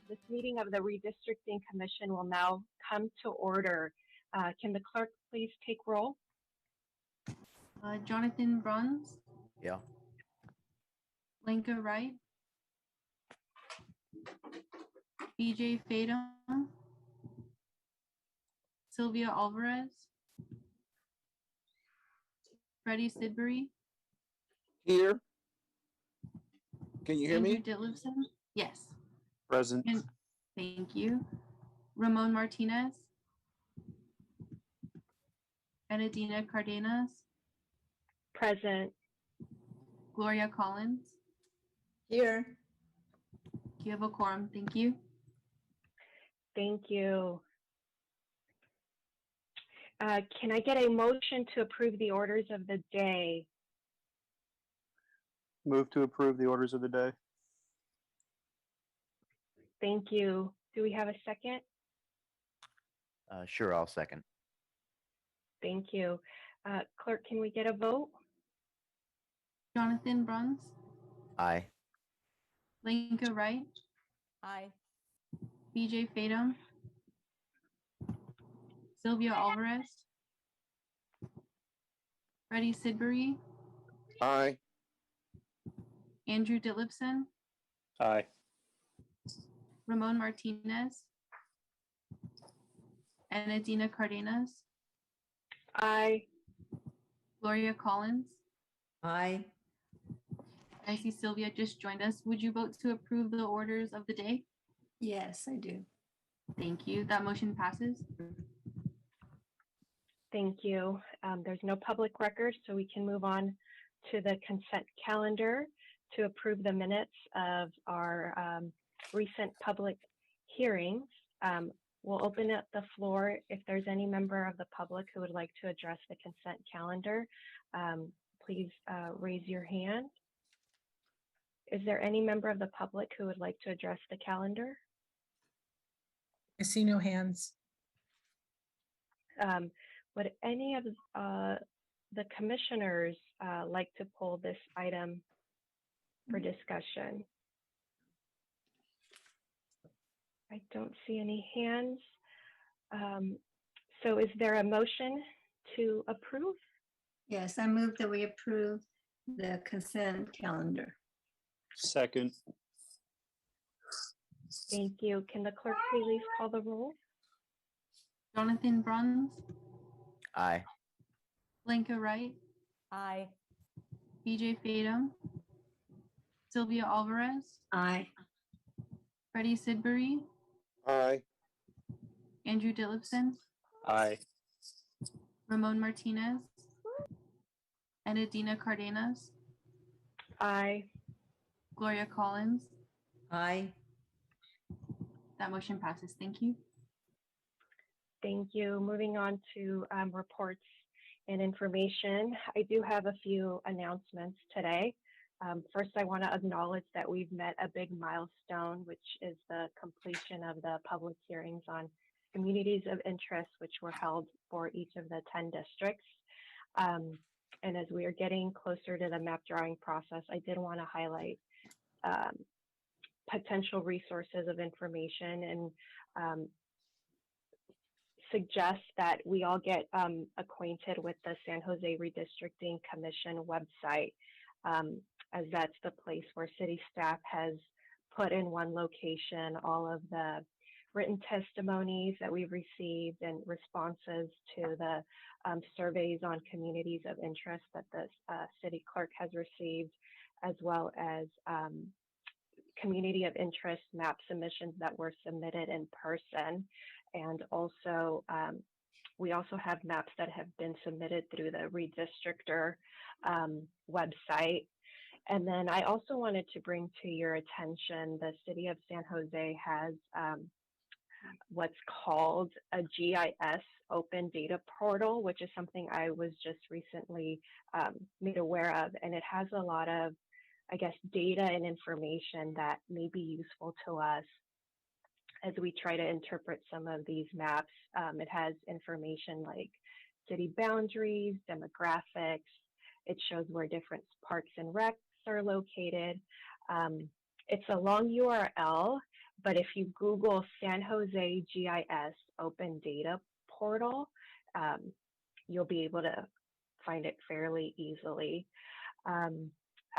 This meeting of the Redistricting Commission will now come to order. Can the clerk please take roll? Jonathan Bruns. Yeah. Lenka Wright. BJ Fadum. Sylvia Alvarez. Freddie Sidbury. Here. Can you hear Andrew me? Ditlevson. Yes. Present. And thank you. Ramon Martinez. Benedina Cardenas. Present. Gloria Collins. Here. You have a quorum. Thank you. Thank you. Can I get a motion to approve the orders of the day? Move to approve the orders of the day. Thank you. Do we have a second? Sure, I'll second. Thank you. Clerk, can we get a vote? Jonathan Bruns. Aye. Lenka Wright. Aye. BJ Fadum. Sylvia Alvarez. Freddie Sidbury. Aye. Andrew Ditlevson. Aye. Ramon Martinez. Benedina Cardenas. Aye. Gloria Collins. Aye. I see Sylvia just joined us. Would you vote to approve the orders of the day? Yes, I do. Thank you. That motion passes. Thank you. There's no public record, so we can move on to the consent calendar to approve the minutes of our recent public hearings. We'll open up the floor if there's any member of the public who would like to address the consent calendar. Please raise your hand. Is there any member of the public who would like to address the calendar? I see no hands. Would any of the commissioners like to pull this item for discussion? I don't see any hands. So is there a motion to approve? Yes, I move that we approve the consent calendar. Second. Thank you. Can the clerk please call the roll? Jonathan Bruns. Aye. Lenka Wright. Aye. BJ Fadum. Sylvia Alvarez. Aye. Freddie Sidbury. Aye. Andrew Ditlevson. Aye. Ramon Martinez. Benedina Cardenas. Aye. Gloria Collins. Aye. That motion passes. Thank you. Thank you. Moving on to reports and information. I do have a few announcements today. First, I want to acknowledge that we've met a big milestone, which is the completion of the public hearings on communities of interest, which were held for each of the 10 districts. And as we are getting closer to the map drawing process, I did want to highlight potential resources of information and suggest that we all get acquainted with the San Jose Redistricting Commission website, as that's the place where city staff has put in one location all of the written testimonies that we've received and responses to the surveys on communities of interest that the city clerk has received, as well as community of interest map submissions that were submitted in person. And also, we also have maps that have been submitted through the Redistrictor website. And then I also wanted to bring to your attention, the city of San Jose has what's called a GIS open data portal, which is something I was just recently made aware of. And it has a lot of, I guess, data and information that may be useful to us as we try to interpret some of these maps. It has information like city boundaries, demographics. It shows where different parks and recs are located. It's a long URL, but if you Google San Jose GIS Open Data Portal, you'll be able to find it fairly easily.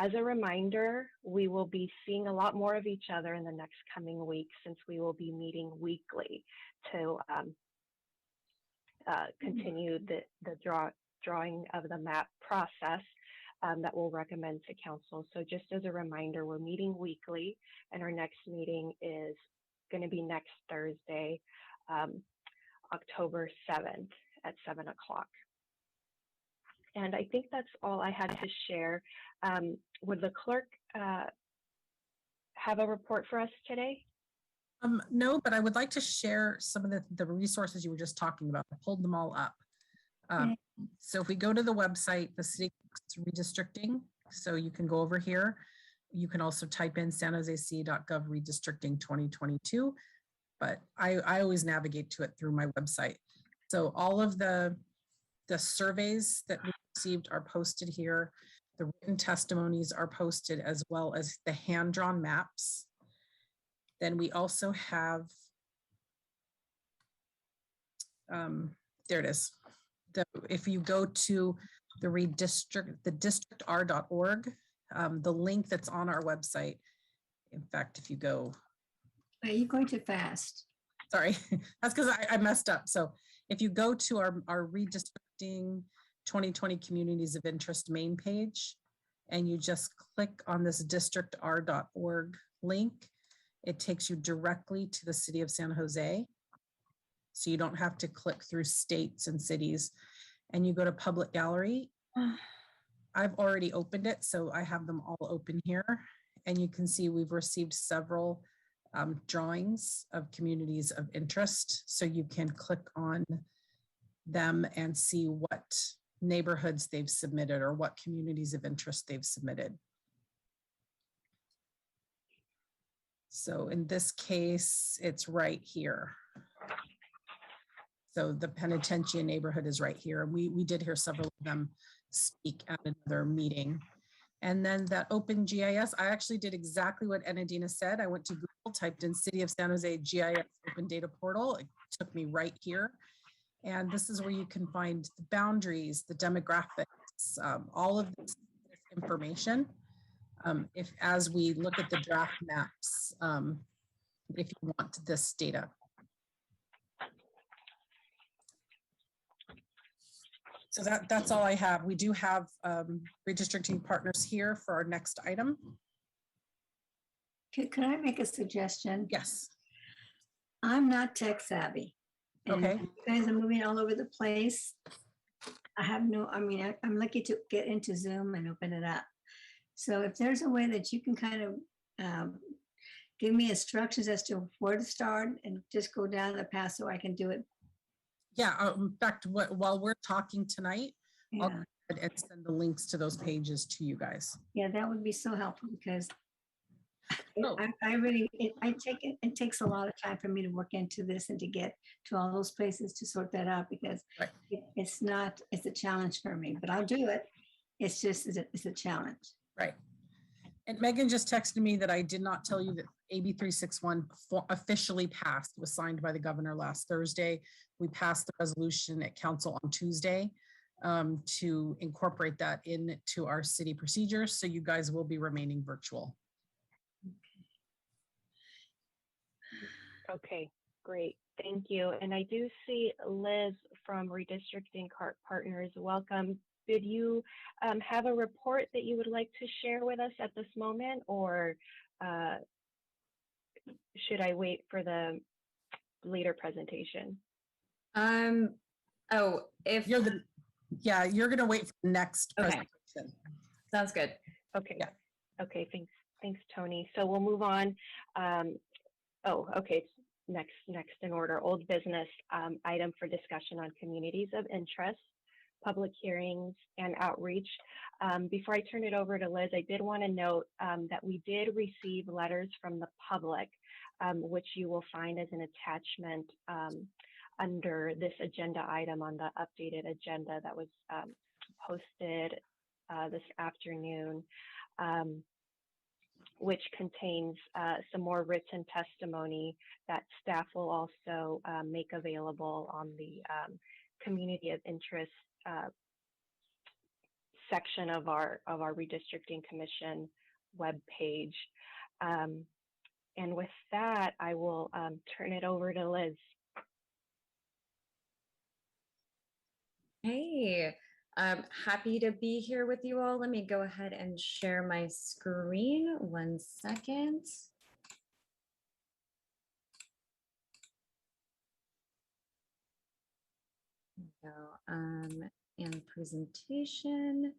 As a reminder, we will be seeing a lot more of each other in the next coming weeks, since we will be meeting weekly to continue the drawing of the map process that we'll recommend to council. So just as a reminder, we're meeting weekly, and our next meeting is going to be next Thursday, October 7th at 7 o'clock. And I think that's all I had to share. Would the clerk have a report for us today? No, but I would like to share some of the resources you were just talking about. I pulled them all up. So if we go to the website, the city redistricting, so you can go over here. You can also type in sanjose.gov redistricting 2022, but I always navigate to it through my website. So all of the surveys that we received are posted here. The written testimonies are posted, as well as the hand-drawn maps. Then we also have, there it is. If you go to the districtr.org, the link that's on our website. In fact, if you go. Are you going too fast? Sorry, that's because I messed up. So if you go to our Redistricting 2020 Communities of Interest main page, and you just click on this districtr.org link, it takes you directly to the city of San Jose. So you don't have to click through states and cities, and you go to public gallery. I've already opened it, so I have them all open here, and you can see we've received several drawings of communities of interest. So you can click on them and see what neighborhoods they've submitted or what communities of interest they've submitted. So in this case, it's right here. So the Penitentiary neighborhood is right here. And we did hear several of them speak at another meeting. And then that Open GIS, I actually did exactly what Enadina said. I went to Google, typed in City of San Jose GIS Open Data Portal. It took me right here. And this is where you can find the boundaries, the demographics, all of this information. If as we look at the draft maps, if you want this data. So that's all I have. We do have redistricting partners here for our next item. Could I make a suggestion? Yes. I'm not tech savvy. And Okay. you guys are moving all over the place. I'm lucky to get into Zoom and open it up. So if there's a way that you can kind of give me instructions as to where to start and just go down the path so I can do it. Yeah, in fact, while we're talking tonight, I'll go Yeah. ahead and send the links to those pages to you guys. Yeah, that would be so helpful because Oh. it takes a lot of time for me to work into this and to get to all those places to sort that out because Right. it's a challenge for me, but I'll do it. It's just, it's a challenge. Right. And Megan just texted me that I did not tell you that AB 361 officially passed, was signed by the governor last Thursday. We passed the resolution at council on Tuesday to incorporate that into our city procedures. So you guys will be remaining virtual. Okay, great. Thank you. And I do see Liz from Redistricting Partners. Welcome. Did you have a report that you would like to share with us at this moment, or should I wait for the later presentation? Oh, if You're going to wait for the next Okay. presentation. sounds good. Okay. Yeah. Okay, thanks, Tony. So we'll move on. Okay, next in order, old business item for discussion on communities of interest, public hearings, and outreach. Before I turn it over to Liz, I did want to note that we did receive letters from the public, which you will find as an attachment under this agenda item on the updated agenda that was posted this afternoon, which contains some more written testimony that staff will also make available on the community of interest section of our Redistricting Commission webpage. And with that, I will turn it over to Liz. Hey, I'm happy to be here with you all. Let me go ahead and share my screen. 1 second. There we go. And presentation.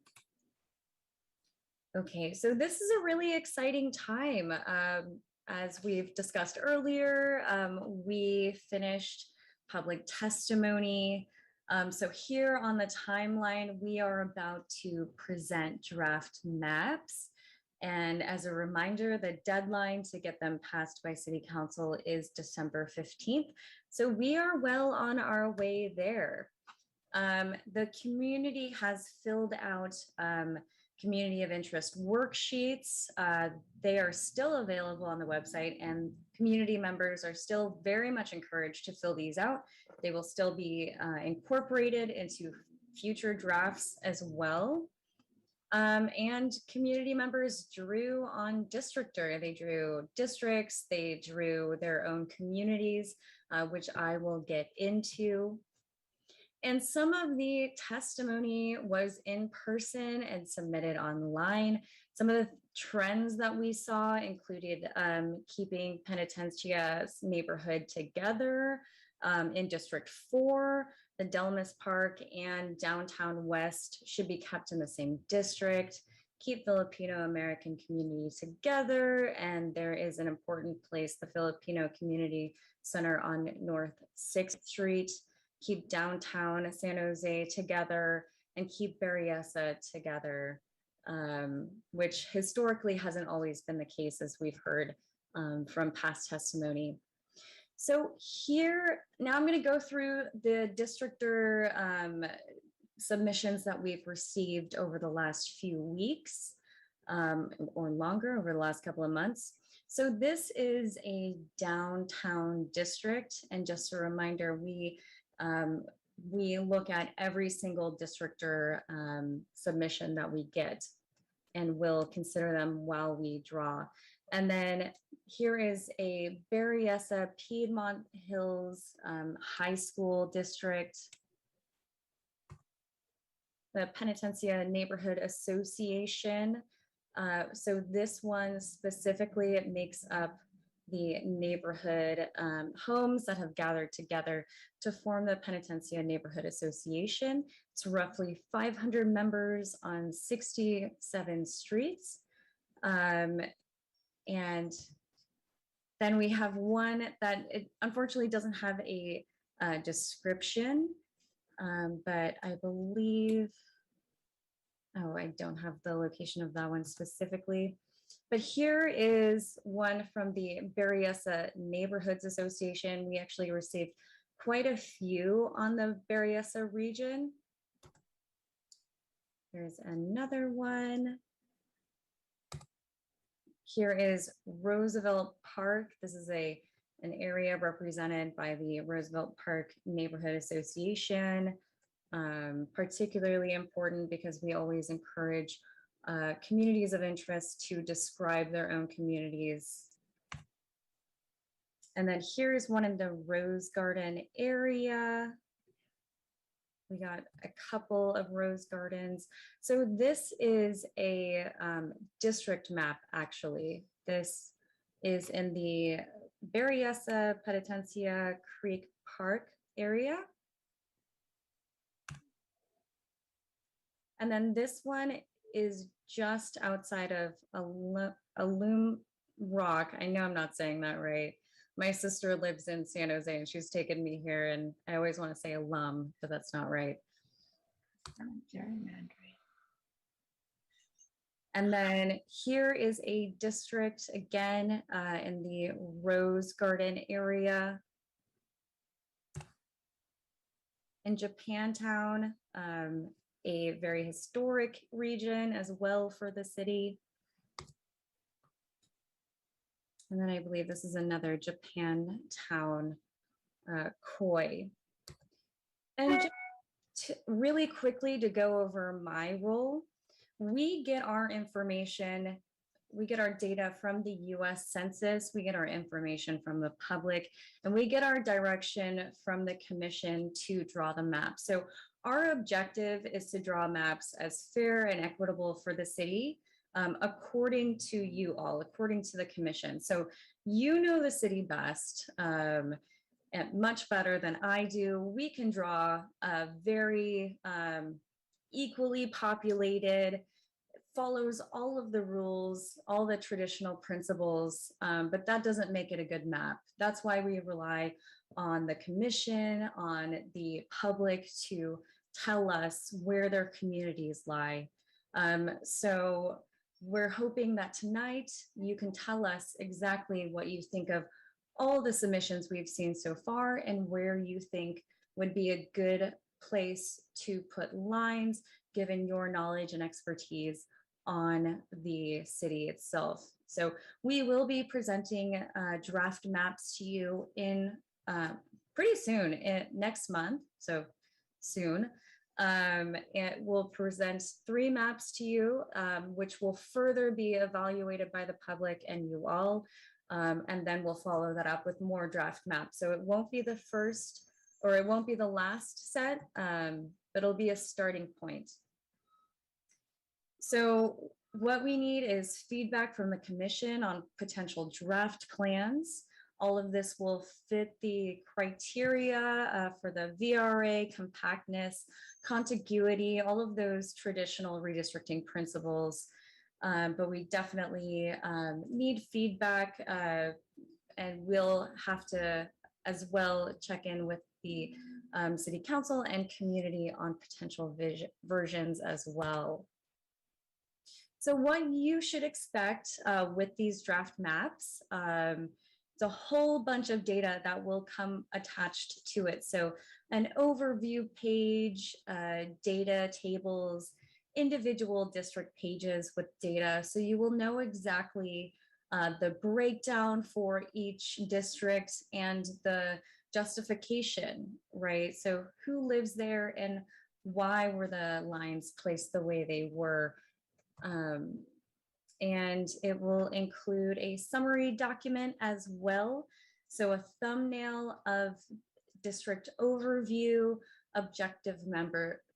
Okay, so this is a really exciting time. As we've discussed earlier, we finished public testimony. So here on the timeline, we are about to present draft maps. And as a reminder, the deadline to get them passed by City Council is December 15th. So we are well on our way there. The community has filled out community of interest worksheets. They are still available on the website, and community members are still very much encouraged to fill these out. They will still be incorporated into future drafts as well. And community members drew on Districtor. They drew districts, they drew their own communities, which I will get into. And some of the testimony was in person and submitted online. Some of the trends that we saw included keeping Penitencia's neighborhood together in District 4. The Delmas Park and Downtown West should be kept in the same district. Keep Filipino American community together. And there is an important place, the Filipino Community Center on North 6th Street. Keep downtown San Jose together, and keep Berryessa together, which historically hasn't always been the case, as we've heard from past testimony. So here, now I'm going to go through the Districtor submissions that we've received over the last few weeks or longer, over the last couple of months. So this is a downtown district, and just a reminder, we look at every single Districtor submission that we get, and we'll consider them while we draw. And then here is a Berryessa Piedmont Hills High School District. The Penitencia Neighborhood Association. So this one specifically, it makes up the neighborhood homes that have gathered together to form the Penitencia Neighborhood Association. It's roughly 500 members on 67 streets. And then we have one that unfortunately doesn't have a description, but I believe, oh, I don't have the location of that one specifically. But here is one from the Berryessa Neighborhoods Association. We actually received quite a few on the Berryessa region. There's another one. here is Roosevelt Park. This is an area represented by the Roosevelt Park Neighborhood Association. Particularly important because we always encourage communities of interest to describe their own communities. And then here's one in the Rose Garden area. We got a couple of rose gardens. So this is a district map, actually. This is in the Berryessa Penitencia Creek Park area. And then this one is just outside of Alum Rock. I know I'm not saying that right. My sister lives in San Jose and she's taken me here, and I always want to say alum, but that's not right. And then here is a district again in the Rose Garden area. In Japantown, a very historic region as well for the city. And then I believe this is another Japantown koi. And just really quickly to go over my role, we get our information, we get our data from the US Census, we get our information from the public, and we get our direction from the commission to draw the map. So our objective is to draw maps as fair and equitable for the city, according to you all, according to the commission. So you know the city best, and much better than I do. We can draw a very equally populated, follows all of the rules, all the traditional principles, but that doesn't make it a good map. That's why we rely on the commission, on the public to tell us where their communities lie. So we're hoping that tonight you can tell us exactly what you think of all the submissions we've seen so far and where you think would be a good place to put lines, given your knowledge and expertise on the city itself. So we will be presenting draft maps to you in pretty soon, next month, so soon. It will present 3 maps to you, which will further be evaluated by the public and you all. And then we'll follow that up with more draft maps. So it won't be the first, or it won't be the last set, but it'll be a starting point. So what we need is feedback from the commission on potential draft plans. All of this will fit the criteria for the VRA, compactness, contiguity, all of those traditional redistricting principles. But we definitely need feedback, and we'll have to as well check in with the city council and community on potential versions as well. So what you should expect with these draft maps, it's a whole bunch of data that will come attached to it. So an overview page, data tables, individual district pages with data. So you will know exactly the breakdown for each district and the justification, right? So who lives there and why were the lines placed the way they were? And it will include a summary document as well. So a thumbnail of district overview, objective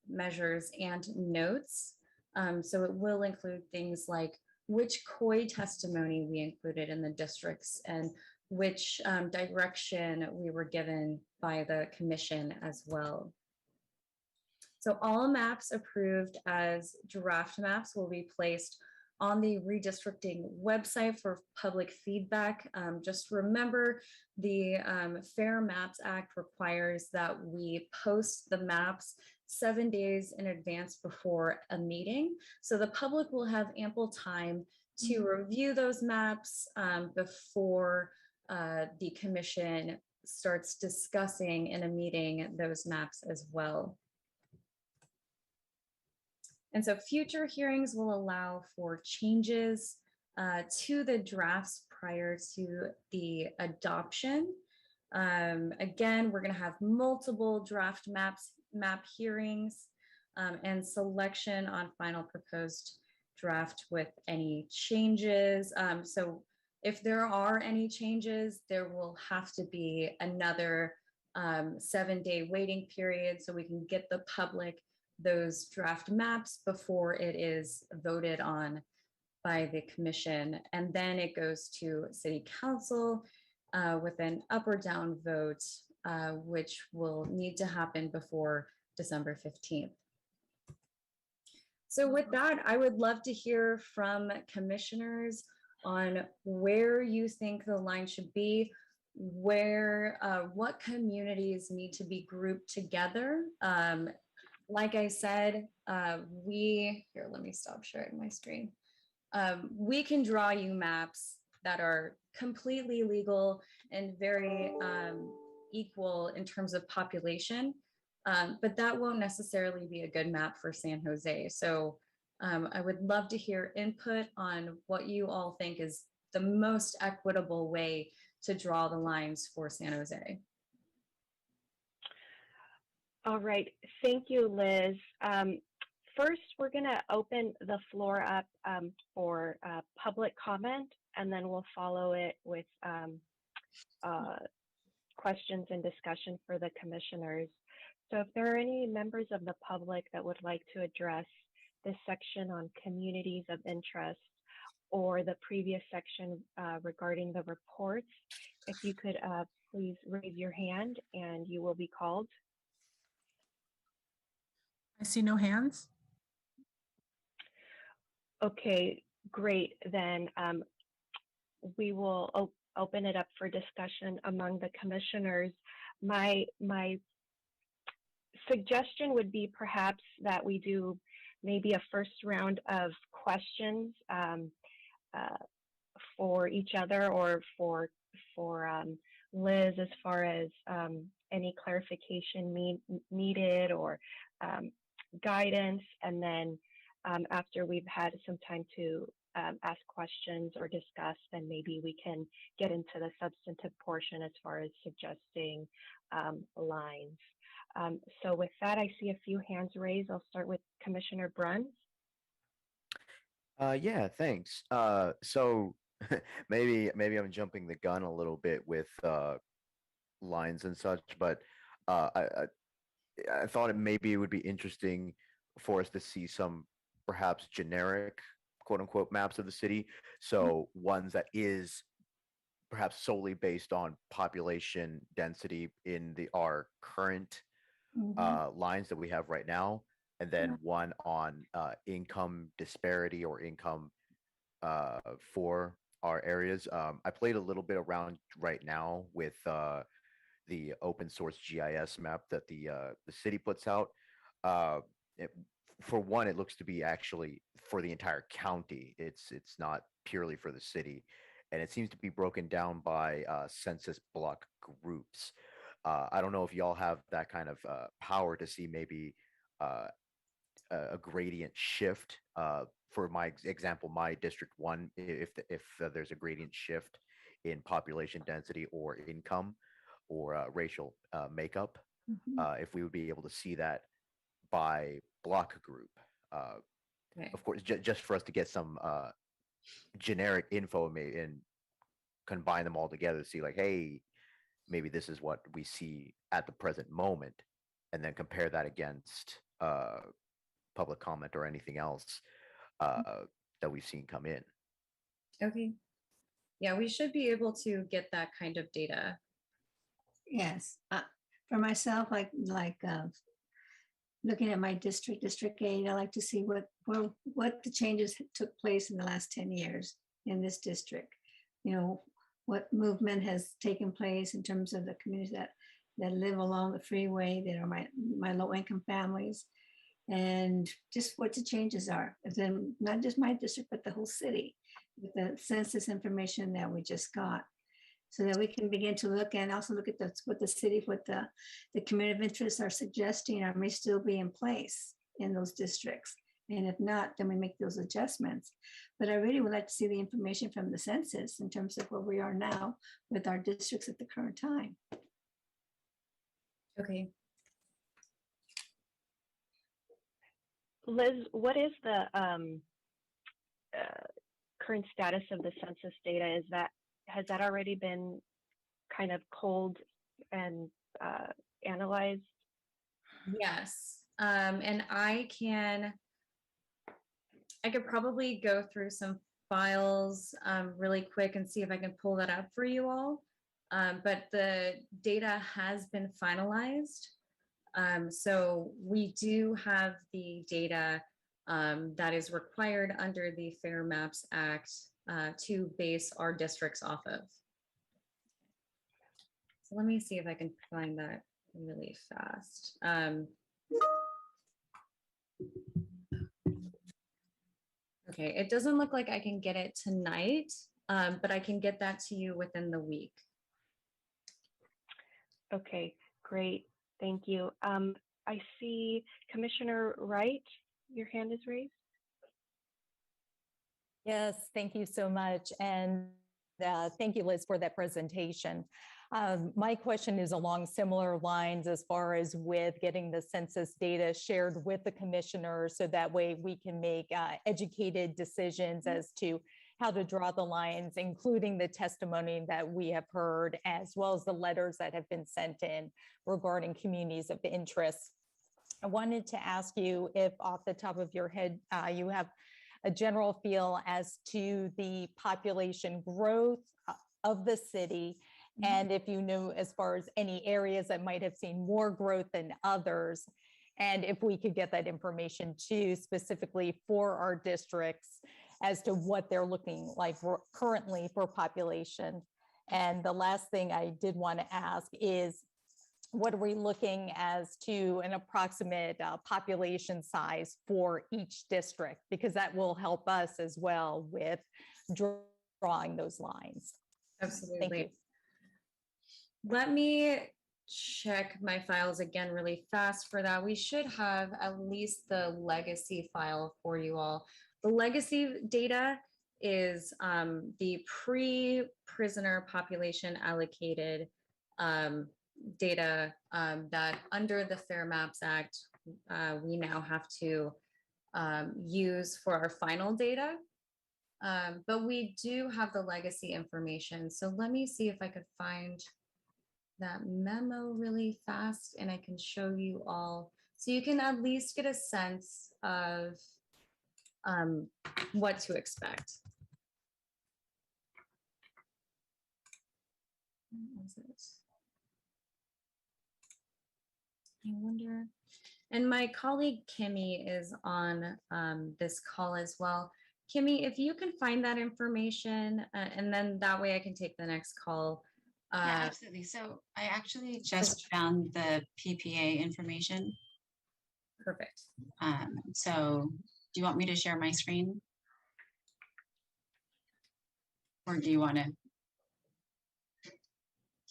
measures, and notes. So it will include things like which COI testimony we included in the districts and which direction we were given by the commission as well. So all maps approved as draft maps will be placed on the redistricting website for public feedback. Just remember the Fair Maps Act requires that we post the maps 7 days in advance before a meeting. So the public will have ample time to review those maps before the commission starts discussing in a meeting those maps as well. And so future hearings will allow for changes to the drafts prior to the adoption. Again, we're going to have multiple draft map hearings and selection on final proposed draft with any changes. So if there are any changes, there will have to be another 7-day waiting period so we can get the public those draft maps before it is voted on by the commission. And then it goes to city council with an up or down vote, which will need to happen before December 15th. So with that, I would love to hear from commissioners on where you think the line should be, where, what communities need to be grouped together. Like I said, here, let me stop sharing my screen. We can draw you maps that are completely legal and very equal in terms of population, but that won't necessarily be a good map for San Jose. So I would love to hear input on what you all think is the most equitable way to draw the lines for San Jose. All right, thank you, Liz. First, we're going to open the floor up for public comment, and then we'll follow it with questions and discussion for the commissioners. So if there are any members of the public that would like to address this section on communities of interest or the previous section regarding the reports, if you could please raise your hand and you will be called. I see no hands. Okay, great. Then we will open it up for discussion among the commissioners. My suggestion would be perhaps that we do maybe a first round of questions for each other or for Liz as far as any clarification needed or guidance, and then after we've had some time to ask questions or discuss, then maybe we can get into the substantive portion as far as suggesting lines. So with that, I see a few hands raised. I'll start with Commissioner Bruns. Yeah, thanks. So maybe I'm jumping the gun a little bit with lines and such, but I thought maybe it would be interesting for us to see some perhaps generic quote unquote maps of the city. So ones that is perhaps solely based on population density in our current lines that we have right now, and then one on income disparity or income for our areas. I played a little bit around right now with the open source GIS map that the city puts out. For one, it looks to be actually for the entire county. It's not purely for the city, and it seems to be broken down by census block groups. I don't know if y'all have that kind of power to see maybe a gradient shift. For my example, my District 1, if there's a gradient shift in population density or income or racial makeup, if we would be able to see that by block group. Of course, just for us to get some generic info and combine them all together to see like, hey, maybe this is what we see at the present moment, and then compare that against public comment or anything else that we've seen come in. Okay. Yeah, we should be able to get that kind of data. Yes, for myself, like looking at my district, District 8, I like to see what the changes took place in the last 10 years in this district. You know, what movement has taken place in terms of the communities that live along the freeway, that are my low-income families, and just what the changes are. And then not just my district, but the whole city, with the census information that we just got, so that we can begin to look and also look at what the city, what the community of interest are suggesting or may still be in place in those districts, And if not, then we make those adjustments. But I really would like to see the information from the census in terms of where we are now with our districts at the current time. Okay. Liz, what is the current status of the census data? Has that already been kind of culled and analyzed? Yes. And I could probably go through some files really quick and see if I can pull that up for you all. But the data has been finalized. So we do have the data that is required under the Fair Maps Act to base our districts off of. So let me see if I can find that really fast. Okay, it doesn't look like I can get it tonight, but I can get that to you within the week. Okay, great. Thank you. I see Commissioner Wright, your hand is raised. Yes, thank you so much. And thank you, Liz, for that presentation. My question is along similar lines as far as with getting the census data shared with the commissioner, so that way we can make educated decisions as to how to draw the lines, including the testimony that we have heard, as well as the letters that have been sent in regarding communities of interest. I wanted to ask you if off the top of your head, you have a general feel as to the population growth of the city, and if you know as far as any areas that might have seen more growth than others, and if we could get that information too, specifically for our districts as to what they're looking like currently for population. And the last thing I did want to ask is, what are we looking as to an approximate population size for each district? Because that will help us as well with drawing those lines. Absolutely. Thank you. Let me check my files again really fast for that. We should have at least the legacy file for you all. The legacy data is the pre-prisoner population allocated data that under the Fair Maps Act, we now have to use for our final data. But we do have the legacy information. So let me see if I could find that memo really fast and I can show you all. So you can at least get a sense of what to expect. What was it? I wonder, and my colleague Kimmy is on this call as well. Kimmy, if you can find that information, and then that way I can take the next call. Yeah, absolutely. So I actually just found the PPA information. Perfect. So do you want me to share my screen? Or do you want me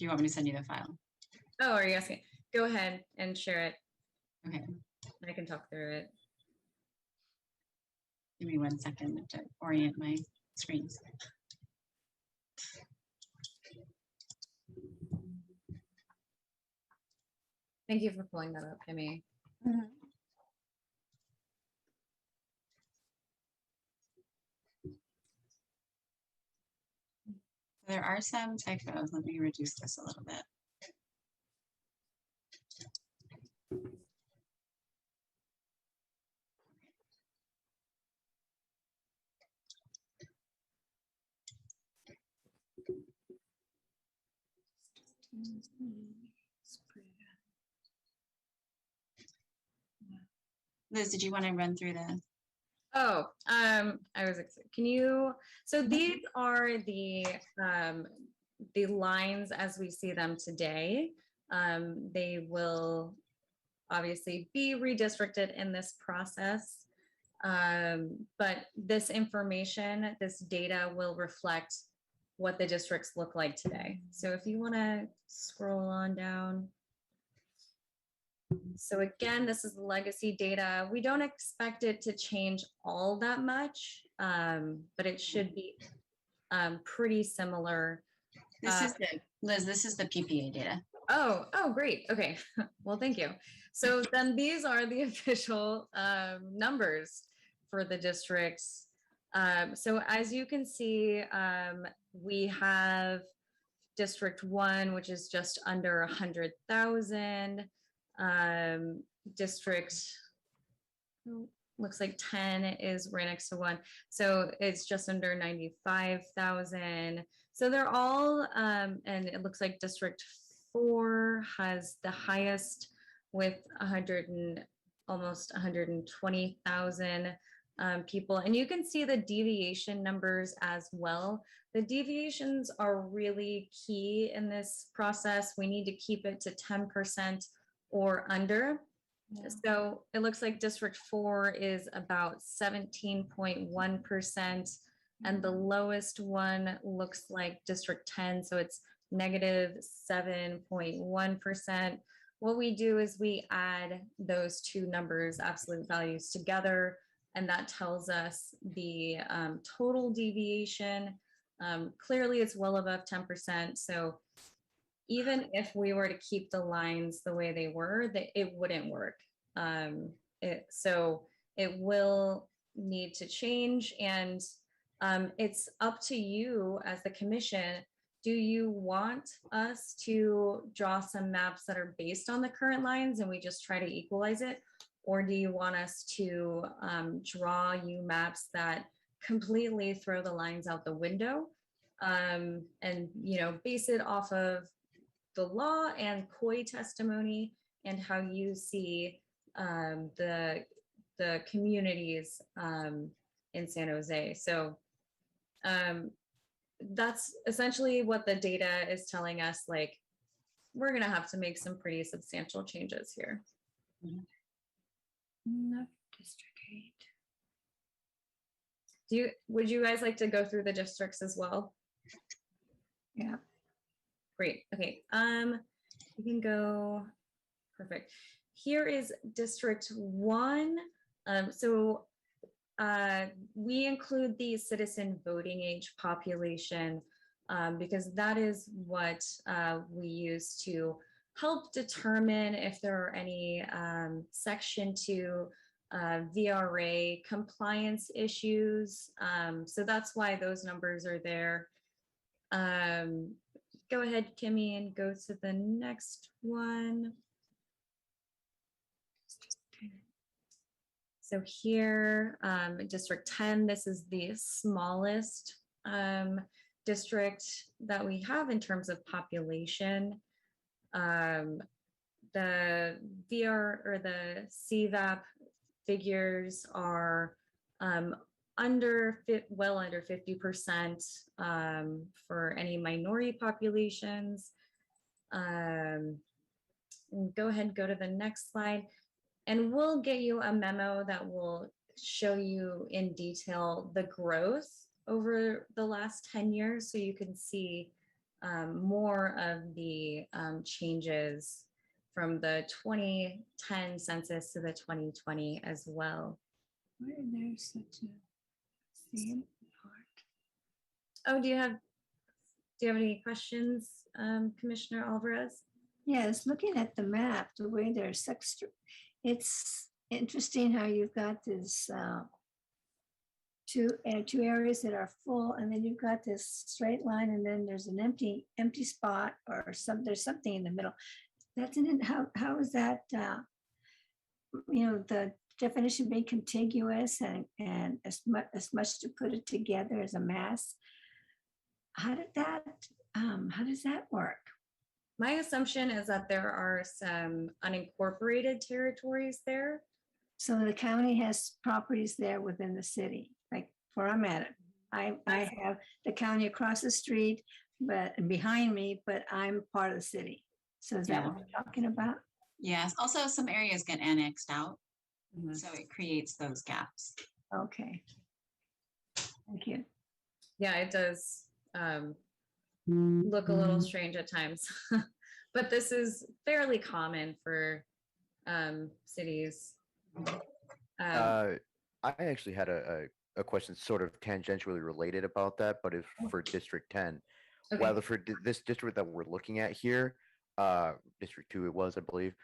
to send you the file? Oh, are you asking? Go ahead and share it. Okay. I can talk through it. Give me 1 second to orient my screens. Thank you for pulling that up, Kimmy. There are some typos. Let me reduce this a little bit. Liz, did you want to run through the? Oh, I was excited. Can you, so these are the lines as we see them today. They will obviously be redistricted in this process. But this information, this data will reflect what the districts look like today. So if you want to scroll on down. So again, this is legacy data. We don't expect it to change all that much, but it should be pretty similar. This is the, Liz, this is the PPA data. Oh, great. Okay. Well, thank you. So then these are the official numbers for the districts. So as you can see, we have District 1, which is just under 100,000. District, looks like 10 is right next to 1. So it's just under 95,000. So they're all, and it looks like District 4 has the highest with almost 120,000 people. And you can see the deviation numbers as well. The deviations are really key in this process. We need to keep it to 10% or under. Yeah. So it looks like District 4 is about 17.1%, and the lowest one looks like District 10, so it's negative 7.1%. What we do is we add those two numbers, absolute values, together, and that tells us the total deviation. Clearly, it's well above 10%. So even if we were to keep the lines the way they were, it wouldn't work. So it will need to change, and it's up to you as the commission. Do you want us to draw some maps that are based on the current lines and we just try to equalize it? Or do you want us to draw you maps that completely throw the lines out the window and, you know, base it off of the law and COI testimony and how you see the communities in San Jose? So that's essentially what the data is telling us. Like, we're going to have to make some pretty substantial changes here. Enough District 8. Would you guys like to go through the districts as well? Yeah. Great. Okay. We can go. Perfect. Here is District 1. We include the citizen voting age population because that is what we use to help determine if there are any Section 2 VRA compliance issues. So that's why those numbers are there. Go ahead, Kimmy, and go to the next one. So here, District 10, this is the smallest district that we have in terms of population. The VR or the CVAP figures are well under 50% for any minority populations. Go ahead and go to the next slide. And we'll get you a memo that will show you in detail the growth over the last 10 years, so you can see more of the changes from the 2010 census to the 2020 as well. Why is there such a same part? Oh, do you have any questions, Commissioner Alvarez? Yes, looking at the map, the way they're it's interesting how you've got this two areas that are full, and then you've got this straight line, and then there's an empty spot, or there's something in the middle. That's in it. How is that? You know, the definition being contiguous and as much to put it together as a mass. How does that work? My assumption is that there are some unincorporated territories there. So the county has properties there within the city, like where I'm at it. I have the county across the street, but behind me, but I'm part of the city. So is that what we're talking about? Yes. Also, some areas get annexed out. So it creates those gaps. Okay. Thank you. Yeah, it does look a little strange at times, but this is fairly common for cities. I actually had a question sort of tangentially related about that, but if for District 10, Okay. whether for this district that we're looking at here, District 2 it was, I believe,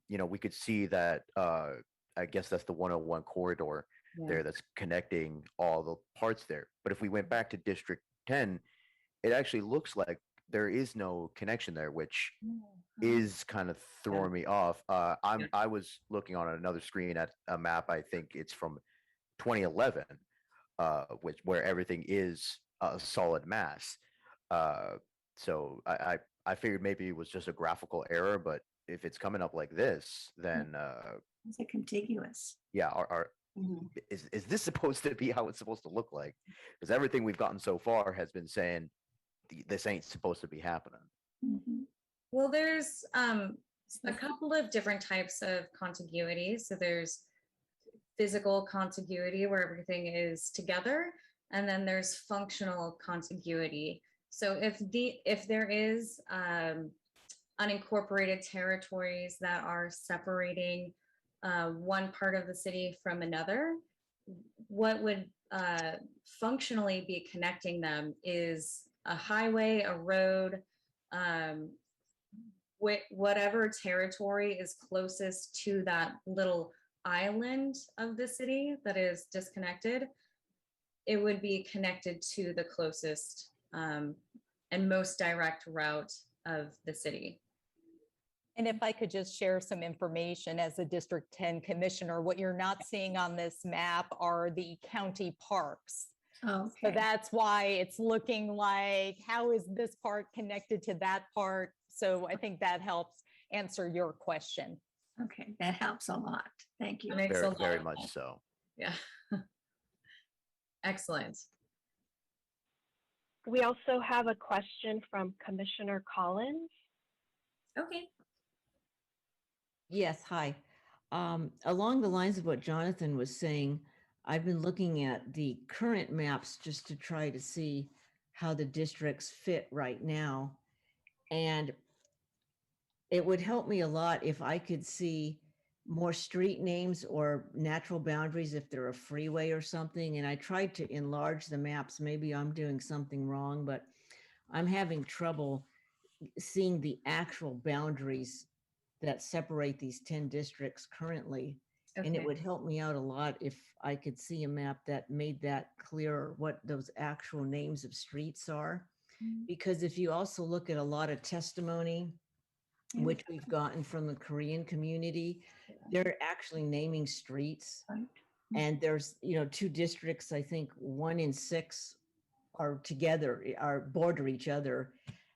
you know, we could see that, I guess that's the 101 corridor Yeah. there that's connecting all the parts there. But if we went back to District 10, it actually looks like there is no connection there, which is kind of throwing me off. I was looking on another screen at a map. I think it's from 2011, which where everything is a solid mass. So I figured maybe it was just a graphical error, but if it's coming up like this, then It's a contiguous. yeah, is this supposed to be how it's supposed to look like? Because everything we've gotten so far has been saying this ain't supposed to be happening. Mhm. Well, there's a couple of different types of contiguity. So there's physical contiguity where everything is together, and then there's functional contiguity. So if there is unincorporated territories that are separating one part of the city from another, what would functionally be connecting them is a highway, a road, whatever territory is closest to that little island of the city that is disconnected, it would be connected to the closest and most direct route of the city. And if I could just share some information as a District 10 commissioner, what you're not seeing on this map are the county parks. So Okay, that's why it's looking like, how is this part connected to that part? So I think that helps answer your question. okay, that helps a lot. Thank you. That makes a Very, lot very of much sense. so. Yeah. Excellent. We also have a question from Commissioner Collins. Okay. Yes, hi. Along the lines of what Jonathan was saying, I've been looking at the current maps just to try to see how the districts fit right now. And it would help me a lot if I could see more street names or natural boundaries if they're a freeway or something. And I tried to enlarge the maps. Maybe I'm doing something wrong, but I'm having trouble seeing the actual boundaries that separate these 10 districts currently. And it Okay. would help me out a lot if I could see a map that made that clearer, what those actual names of streets are. Mhm. Because if you also look at a lot of testimony, which we've gotten from the Korean community, they're actually naming streets. Right. And there's, you know, 2 districts, I think 1 in 6 are together, are border each other.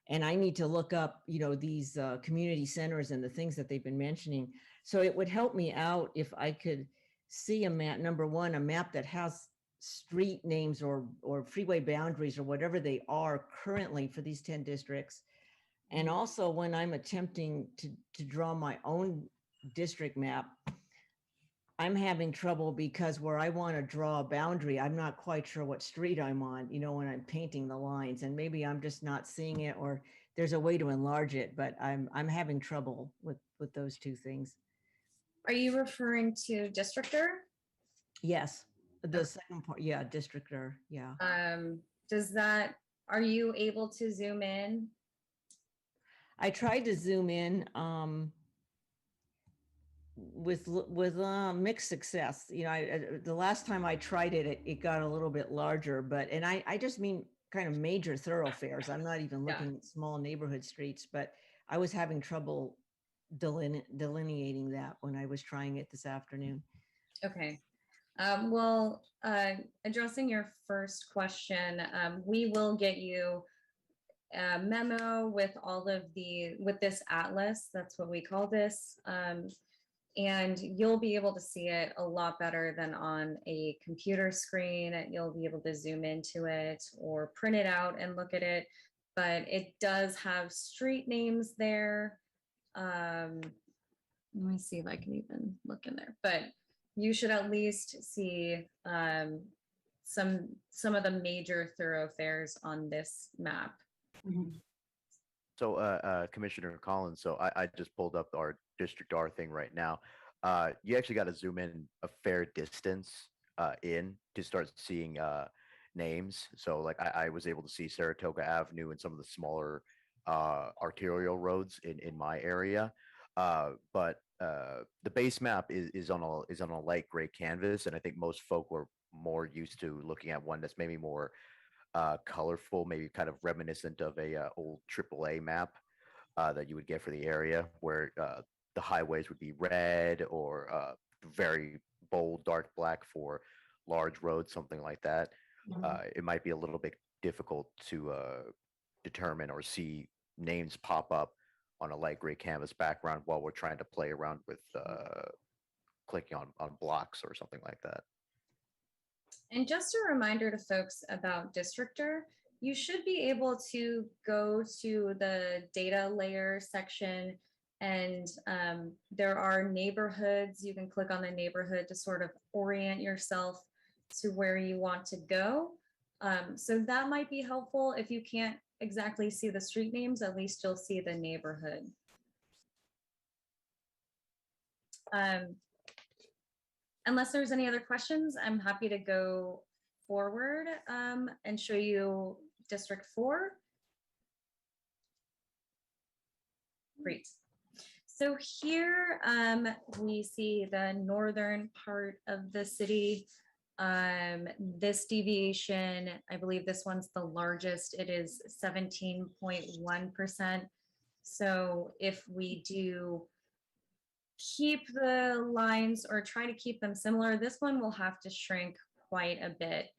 And I need to look up, you know, these community centers and the things that they've been mentioning. So it would help me out if I could see a map, number one, a map that has street names or freeway boundaries or whatever they are currently for these 10 districts. And also when I'm attempting to draw my own district map, I'm having trouble because where I want to draw a boundary, I'm not quite sure what street I'm on, you know, when I'm painting the lines, and maybe I'm just not seeing it, or there's a way to enlarge it, but I'm having trouble with those 2 things. Are you referring to districtor? Yes, the second part, yeah, districtor, yeah. Are you able to zoom in? I tried to zoom in with mixed success. You know, the last time I tried it, it got a little bit larger, but, and I just mean kind of major thoroughfares. I'm not even looking at small neighborhood streets, but I was having trouble delineating that when I was trying it this afternoon. Okay. Well, addressing your first question, we will get you a memo with with this atlas. That's what we call this. And you'll be able to see it a lot better than on a computer screen. You'll be able to zoom into it or print it out and look at it. But it does have street names there. Let me see if I can even look in there. But you should at least see some of the major thoroughfares on this map. So, Commissioner Collins, so I just pulled up our District R thing right now. You actually got to zoom in a fair distance in to start seeing names. So, like, I was able to see Saratoga Avenue and some of the smaller arterial roads in my area. But the base map is on a light gray canvas, and I think most folk were more used to looking at one that's maybe more colorful, maybe kind of reminiscent of a old AAA map that you would get for the area, where the highways would be red or very bold dark black for large roads, something like that. It might be a little bit difficult to determine or see names pop up on a light gray canvas background while we're trying to play around with clicking on blocks or something like that. And just a reminder to folks about Districtor, you should be able to go to the data layer section, and there are neighborhoods. You can click on the neighborhood to sort of orient yourself to where you want to go. So that might be helpful. If you can't exactly see the street names, at least you'll see the neighborhood. Unless there's any other questions, I'm happy to go forward and show you District 4. Great. So here we see the northern part of the city. This deviation, I believe this one's the largest. It is 17.1%. So if we do keep the lines or try to keep them similar, this one will have to shrink quite a bit.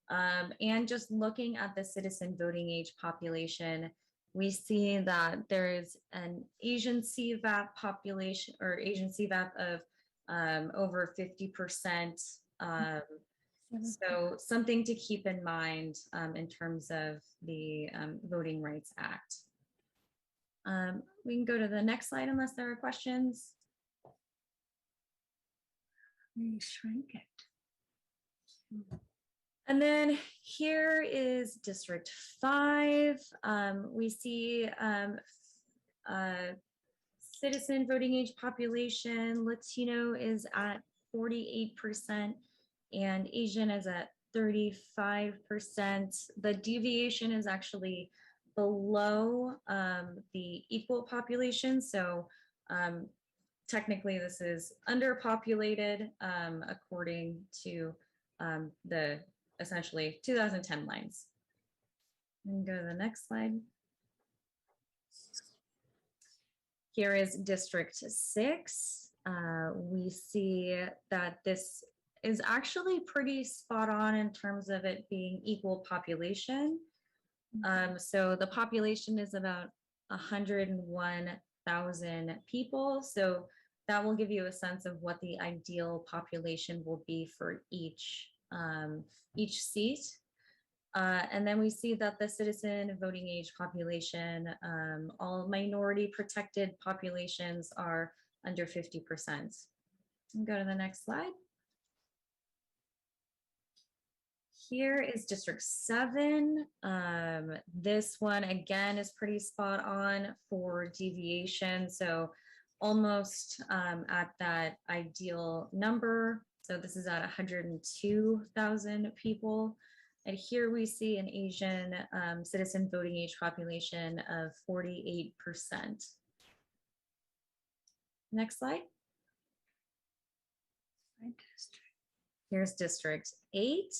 And just looking at the citizen voting age population, we see that there is an Asian CVAP population, or Asian CVAP of over 50%. So something to keep in mind in terms of the Voting Rights Act. We can go to the next slide unless there are questions. We shrink it. And then here is District 5. We see citizen voting age population. Latino is at 48% and Asian is at 35%. The deviation is actually below the equal population. So technically this is underpopulated according to the essentially 2010 lines. And go to the next slide. Here is District 6. We see that this is actually pretty spot on in terms of it being equal population. So the population is about 101,000 people. So that will give you a sense of what the ideal population will be for each seat. And then we see that the citizen voting age population, all minority protected populations are under 50%. Go to the next slide. Here is District 7. This one again is pretty spot on for deviation. So almost at that ideal number. So this is at 102,000 people. And here we see an Asian citizen voting age population of 48%. Next slide. Here's District 8.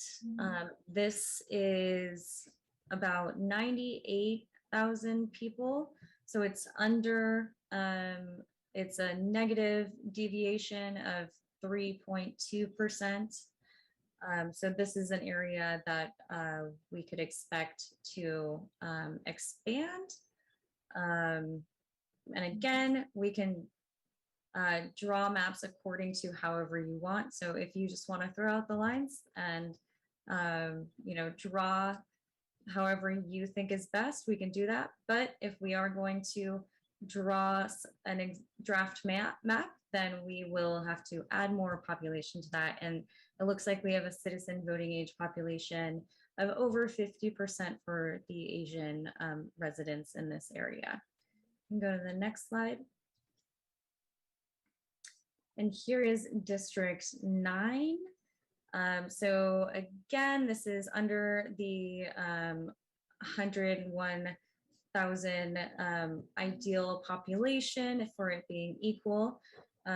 This is about 98,000 people. So it's under, it's a negative deviation of 3.2%. So this is an area that we could expect to expand. And again, we can draw maps according to however you want. So if you just want to throw out the lines and draw however you think is best, we can do that. But if we are going to draw a draft map, then we will have to add more population to that. And it looks like we have a citizen voting age population of over 50% for the Asian residents in this area. can go to the next slide. And here is District 9. So again, this is under the 101,000 ideal population for it being equal.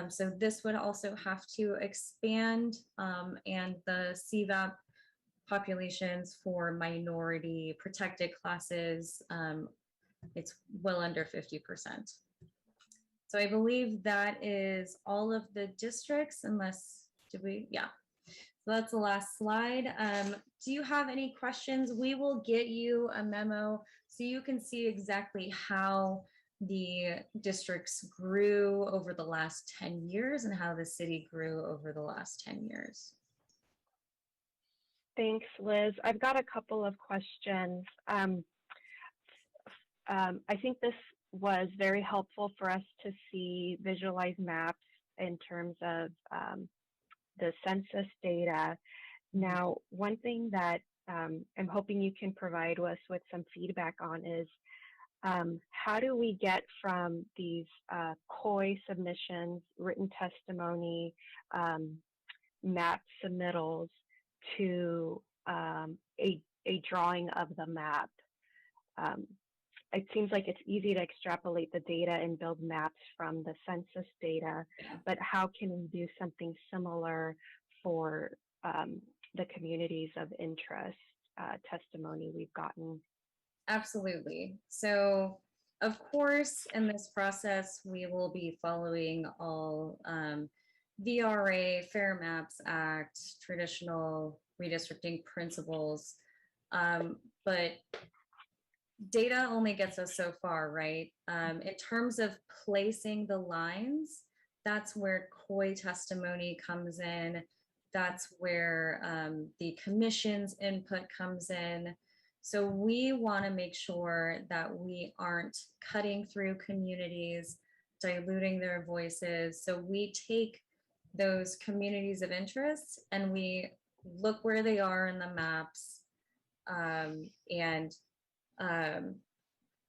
So this would also have to expand, and the CVAP populations for minority protected classes, it's well under 50%. So I believe that is all of the districts, unless, did we, yeah. So that's the last slide. Do you have any questions? We will get you a memo so you can see exactly how the districts grew over the last 10 years and how the city grew over the last 10 years. Thanks, Liz. I've got a couple of questions. I think this was very helpful for us to see visualized maps in terms of the census data. Now, one thing that I'm hoping you can provide us with some feedback on is how do we get from these COI submissions, written testimony, map submittals to a drawing of the map? It seems like it's easy to extrapolate the data and build maps from the census data, but how can we do something similar for the communities of interest testimony we've gotten? Absolutely. So of course, in this process, we will be following all VRA, Fair Maps Act, traditional redistricting principles, but data only gets us so far, right? In terms of placing the lines, that's where COI testimony comes in. That's where the commission's input comes in. So we want to make sure that we aren't cutting through communities, diluting their voices. So we take those communities of interest and we look where they are in the maps, and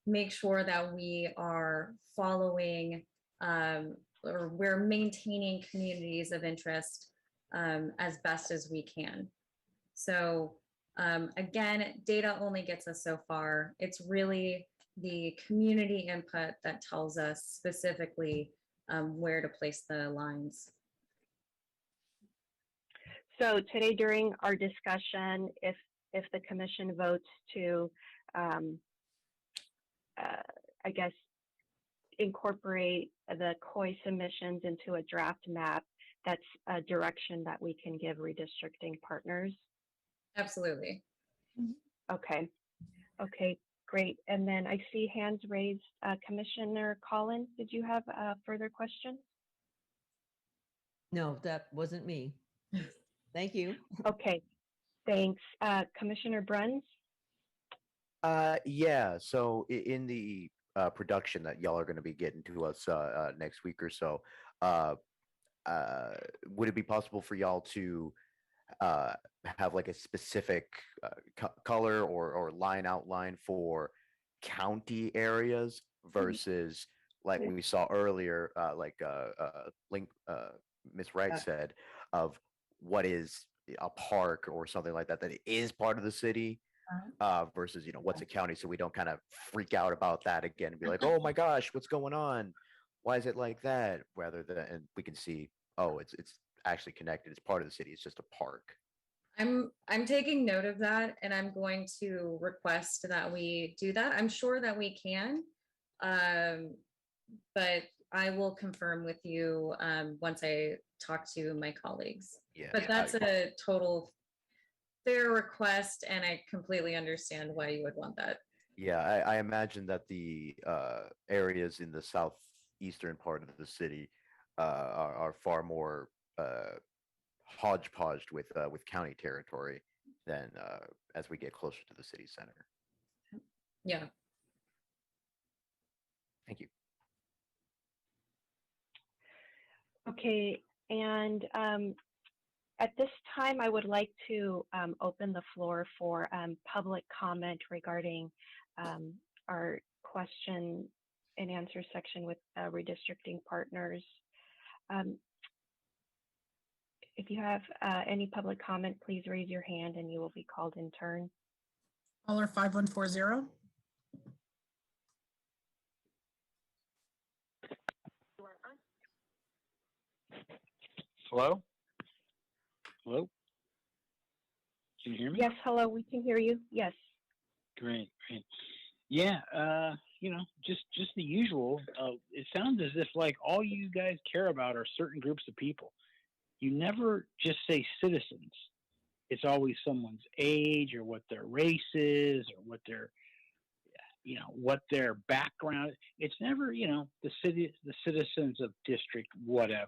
make sure that we are following or we're maintaining communities of interest as best as we can. So again, data only gets us so far. It's really the community input that tells us specifically where to place the lines. So today during our discussion, if the commission votes to, I guess, incorporate the COI submissions into a draft map, that's a direction that we can give redistricting partners? Absolutely. Okay. Okay, great. And then I see hands raised. Commissioner Collins, did you have a further question? No, that wasn't me. Thank you. Okay, thanks. Commissioner Bruns? Yeah, so in the production that y'all are going to be getting to us next week or so, would it be possible for y'all to have like a specific color or line outline for county areas versus like we saw earlier, Ms. Wright said, of what is a park or something like that that is part of the city versus, you know, what's a county, so we don't kind of freak out about that again and be like, oh my gosh, what's going on? Why is it like that? Rather than, and we can see, oh, it's actually connected. It's part of the city. It's just a park. I'm taking note of that, and I'm going to request that we do that. I'm sure that we can, but I will confirm with you once I talk to my colleagues. Yeah, but that's a total fair request, and I completely understand why you would want that. Yeah, I imagine that the areas in the southeastern part of the city are far more hodgepodged with county territory than as we get closer to the city center. Yeah. Thank you. Okay, and at this time, I would like to open the floor for public comment regarding our question and answer section with redistricting partners. If you have any public comment, please raise your hand and you will be called in turn. Caller 5140. Hello? Hello? Can you hear me? Yes, hello, we can hear you. Yes. Great, great. Yeah, just the usual. It sounds as if like all you guys care about are certain groups of people. You never just say citizens. It's always someone's age or what their race is or what their background. It's never, the citizens of district, whatever.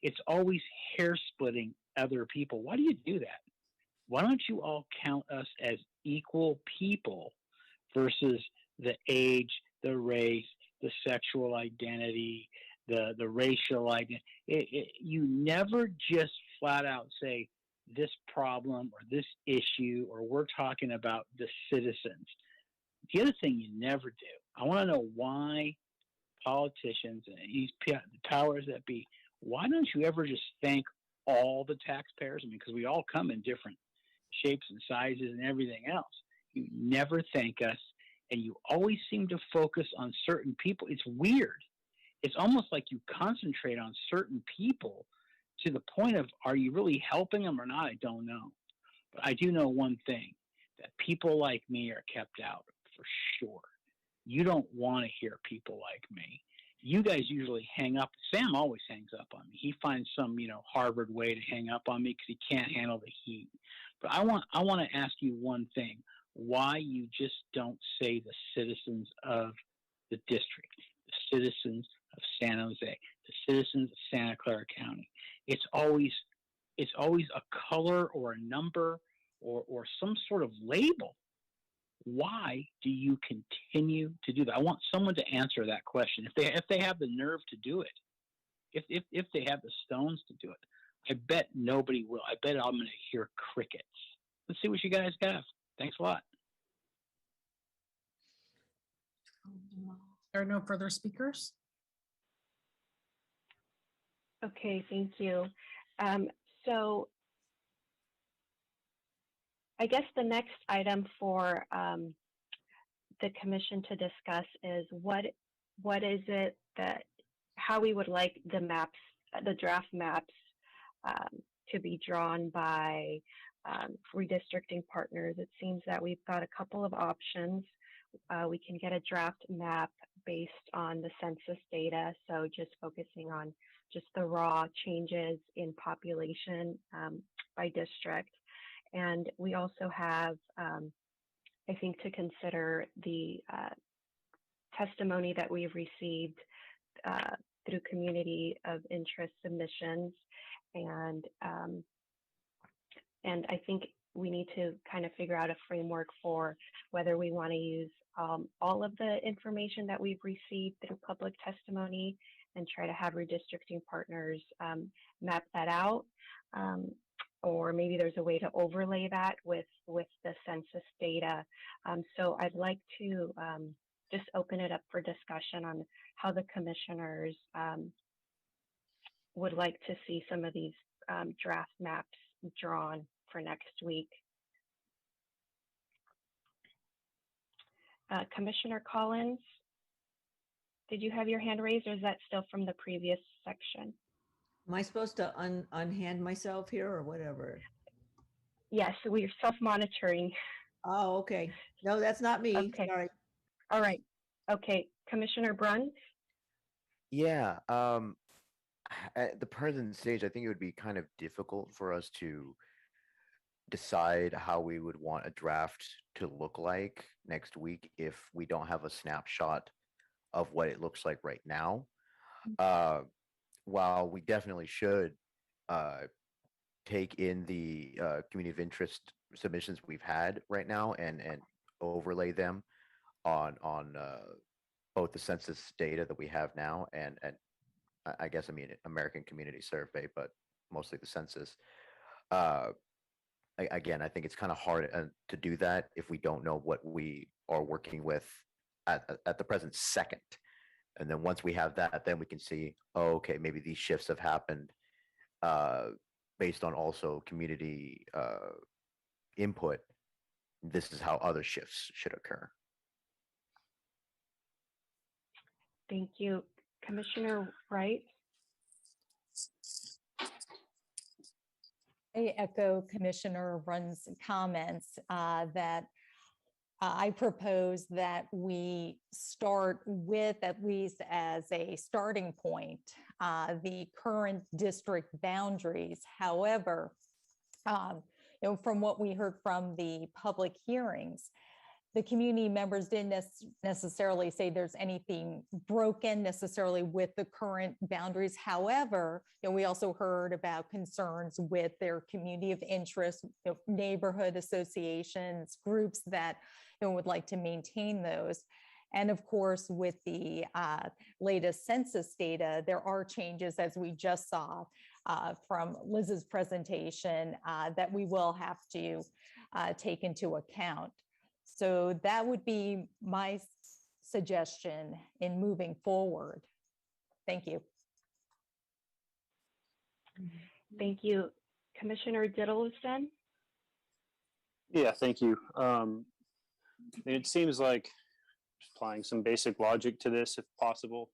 It's always hair splitting other people. Why do you do that? Why don't you all count us as equal people versus the age, the race, the sexual identity, the racial identity? You never just flat out say this problem or this issue, or we're talking about the citizens. The other thing you never do, I want to know why politicians and these powers that be, why don't you ever just thank all the taxpayers? I mean, because we all come in different shapes and sizes and everything else. You never thank us, and you always seem to focus on certain people. It's weird. It's almost like you concentrate on certain people to the point of, are you really helping them or not? I don't know. But I do know one thing, that people like me are kept out for sure. You don't want to hear people like me. You guys usually hang up. Sam always hangs up on me. He finds some, Harvard way to hang up on me because he can't handle the heat. But I want to ask you one thing: why you just don't say the citizens of the district, the citizens of San Jose, the citizens of Santa Clara County? It's always a color or a number or some sort of label. Why do you continue to do that? I want someone to answer that question. If they have the nerve to do it, if they have the stones to do it, I bet nobody will. I bet I'm going to hear crickets. Let's see what you guys have. Thanks a lot. There are no further speakers. Okay, thank you. So I guess the next item for the commission to discuss is what is it that, how we would like the maps, the draft maps to be drawn by redistricting partners. It seems that we've got a couple of options. We can get a draft map based on the census data, so just focusing on just the raw changes in population by district. And we also have, I think, to consider the testimony that we've received through community of interest submissions. And I think we need to kind of figure out a framework for whether we want to use all of the information that we've received through public testimony and try to have redistricting partners map that out. Or maybe there's a way to overlay that with the census data. So I'd like to just open it up for discussion on how the commissioners would like to see some of these draft maps drawn for next week. Commissioner Collins, did you have your hand raised, or is that still from the previous section? Am I supposed to unhand myself here or whatever? Yes, we're self-monitoring. Oh, okay. No, that's not me. Okay. Sorry. All right. Okay, Commissioner Bruns? Yeah. At the present stage, I think it would be kind of difficult for us to decide how we would want a draft to look like next week if we don't have a snapshot of what it looks like right now. While we definitely should take in the community of interest submissions we've had right now and overlay them on both the census data that we have now and I guess American Community Survey, but mostly the census. Again, I think it's kind of hard to do that if we don't know what we are working with at the present second. And then once we have that, then we can see, oh, okay, maybe these shifts have happened based on also community input. This is how other shifts should occur. Thank you. Commissioner Wright? I echo Commissioner Run's comments that I propose that we start with, at least as a starting point, the current district boundaries. However, from what we heard from the public hearings, the community members didn't necessarily say there's anything broken necessarily with the current boundaries. However, we also heard about concerns with their community of interest, neighborhood associations, groups that would like to maintain those. And of course, with the latest census data, there are changes, as we just saw from Liz's presentation, that we will have to take into account. So that would be my suggestion in moving forward. Thank you. Thank you. Commissioner Diddleston? Yeah, thank you. It seems like applying some basic logic to this, if possible,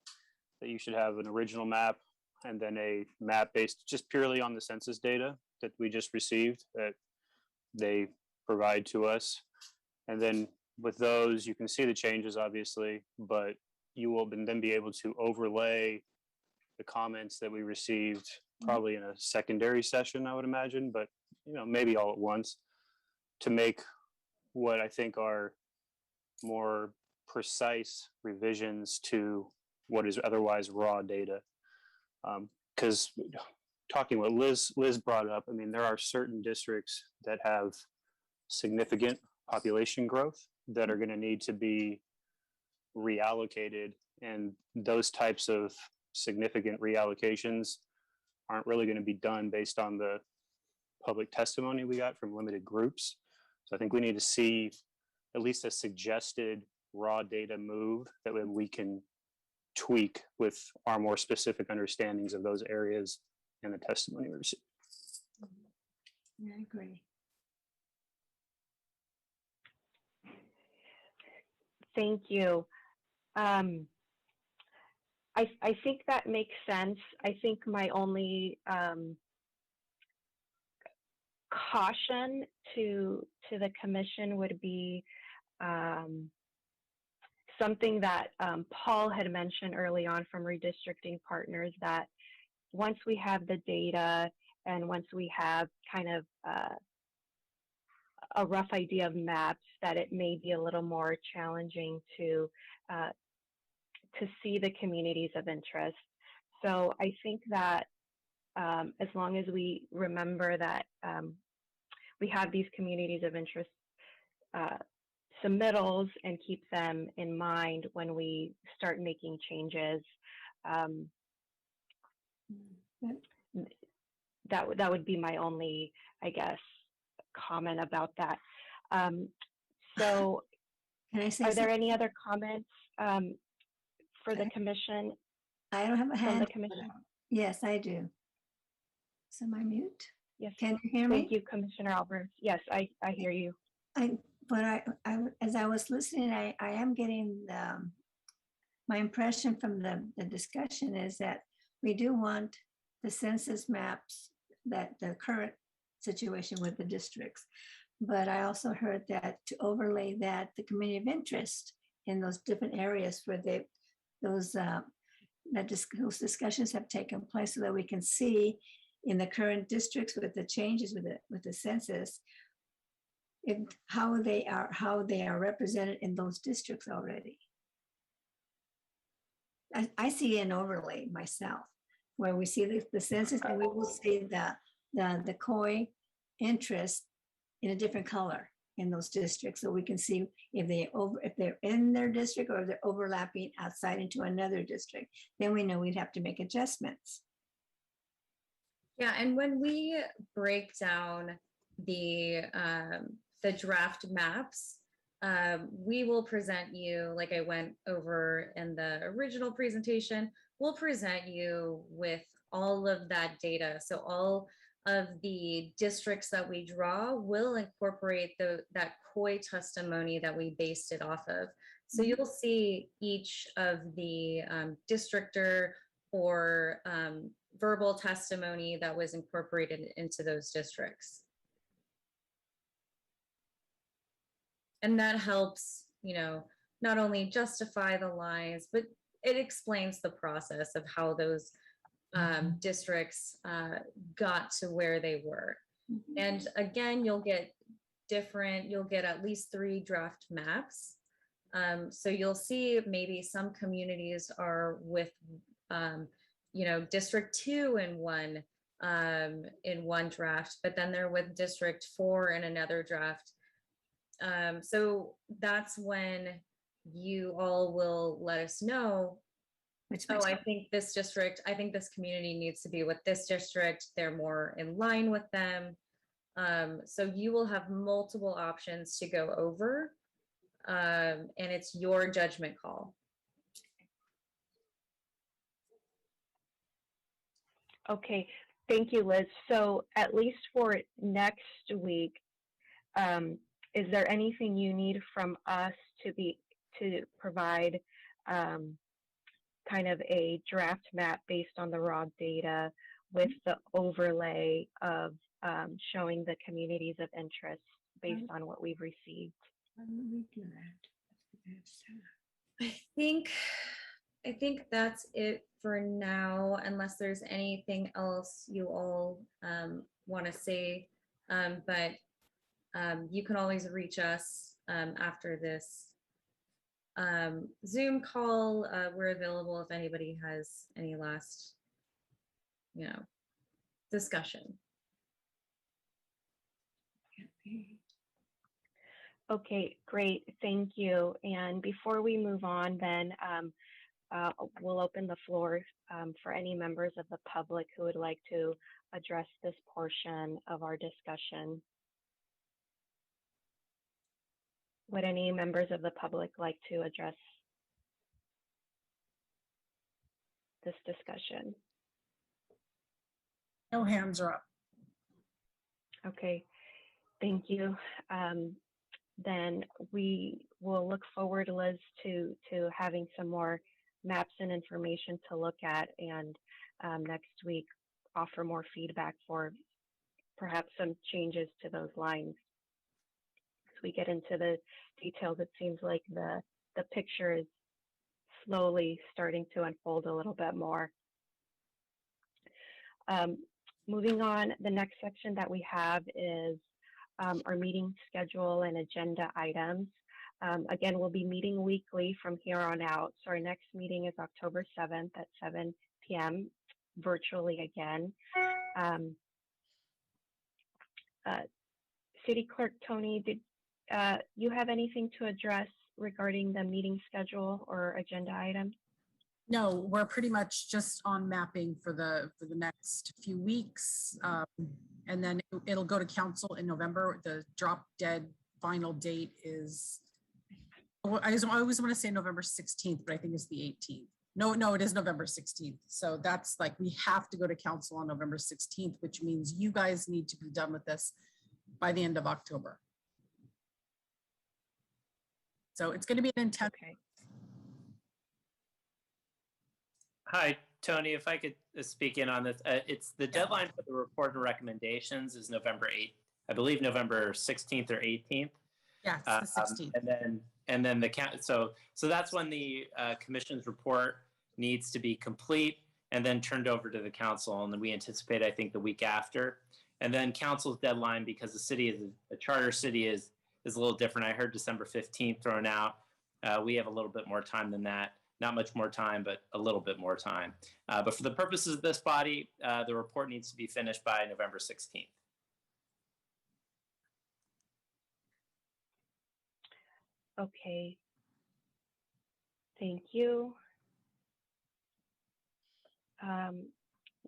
that you should have an original map and then a map based just purely on the census data that we just received that they provide to us. And then with those, you can see the changes, obviously, but you will then be able to overlay the comments that we received probably in a secondary session, I would imagine, but maybe all at once, to make what I think are more precise revisions to what is otherwise raw data. Because talking what Liz brought up, I mean, there are certain districts that have significant population growth that are going to need to be reallocated, and those types of significant reallocations aren't really going to be done based on the public testimony we got from limited groups. So I think we need to see at least a suggested raw data move that we can tweak with our more specific understandings of those areas and the testimony we received. I agree. Thank you. I think that makes sense. I think my only caution to the commission would be something that Paul had mentioned early on from Redistricting Partners, that once we have the data and once we have kind of a rough idea of maps, that it may be a little more challenging to see the communities of interest. So I think that as long as we remember that we have these communities of interest submittals and keep them in mind when we start making changes, that would be my only, I guess, comment about that. So Can I say are there something? any other comments for the commission? I don't have a From hand. the commission? Yes, I do. So am I mute? Yes. Can you hear me? Thank you, Commissioner Alvarez. Yes, I hear you. But as I was listening, I am getting my impression from the discussion is that we do want the census maps, that the current situation with the districts. But I also heard that to overlay that the community of interest in those different areas where those discussions have taken place, so that we can see in the current districts with the changes with the census, how they are represented in those districts already. I see an overlay myself where we see the census, and we will see the COI interest in a different color in those districts, so we can see if they're in their district or if they're overlapping outside into another district. Then we know we'd have to make adjustments. Yeah, and when we break down the draft maps, we will present you, like I went over in the original presentation, we'll present you with all of that data. So all of the districts that we draw will incorporate that COI testimony that we based it off of. So you'll see each of the districtor or verbal testimony that was incorporated into those districts. And that helps, you know, not only justify the lines, but it explains the process of how those districts got to where they were. And again, you'll get at least 3 draft maps. So you'll see maybe some communities are with, you know, District 2 in one draft, but then they're with District 4 in another draft. So that's when you all will let us know, oh, I think this community needs to be with this district. They're more in line with them. So you will have multiple options to go over, and it's your judgment call. Okay, thank you, Liz. So at least for next week, is there anything you need from us to provide kind of a draft map based on the raw data with the overlay of showing the communities of interest based on what we've received? I think that's it for now, unless there's anything else you all want to say. But you can always reach us after this Zoom call. We're available if anybody has any last, you know, discussion. Okay, great, thank you. And before we move on, then we'll open the floor for any members of the public who would like to address this portion of our discussion. Would any members of the public like to address this discussion? No hands are up. Okay, thank you. Then we will look forward, Liz, to having some more maps and information to look at, and next week offer more feedback for perhaps some changes to those lines. As we get into the details, it seems like the picture is slowly starting to unfold a little bit more. Moving on, the next section that we have is our meeting schedule and agenda items. Again, we'll be meeting weekly from here on out. So our next meeting is October 7th at 7 p.m. virtually again. City Clerk Tony, did you have anything to address regarding the meeting schedule or agenda items? No, we're pretty much just on mapping for the next few weeks. And then it'll go to council in November. The drop dead final date is, I always want to say November 16th, but I think it's the 18th. No, it is November 16th. So that's like, we have to go to council on November 16th, which means you guys need to be done with this by the end of October. So it's going to be an intense. Okay. Hi, Tony, if I could speak in on this. It's the deadline for the report and recommendations is November 8th. I believe November 16th or 18th. Yeah, it's the 16th. And then the count. So that's when the commission's report needs to be complete and then turned over to the council. And then we anticipate, I think, the week after. And then council's deadline, because the city is a charter city, is a little different. I heard December 15th thrown out. We have a little bit more time than that. Not much more time, but a little bit more time. But for the purposes of this body, the report needs to be finished by November 16th. Okay. Thank you.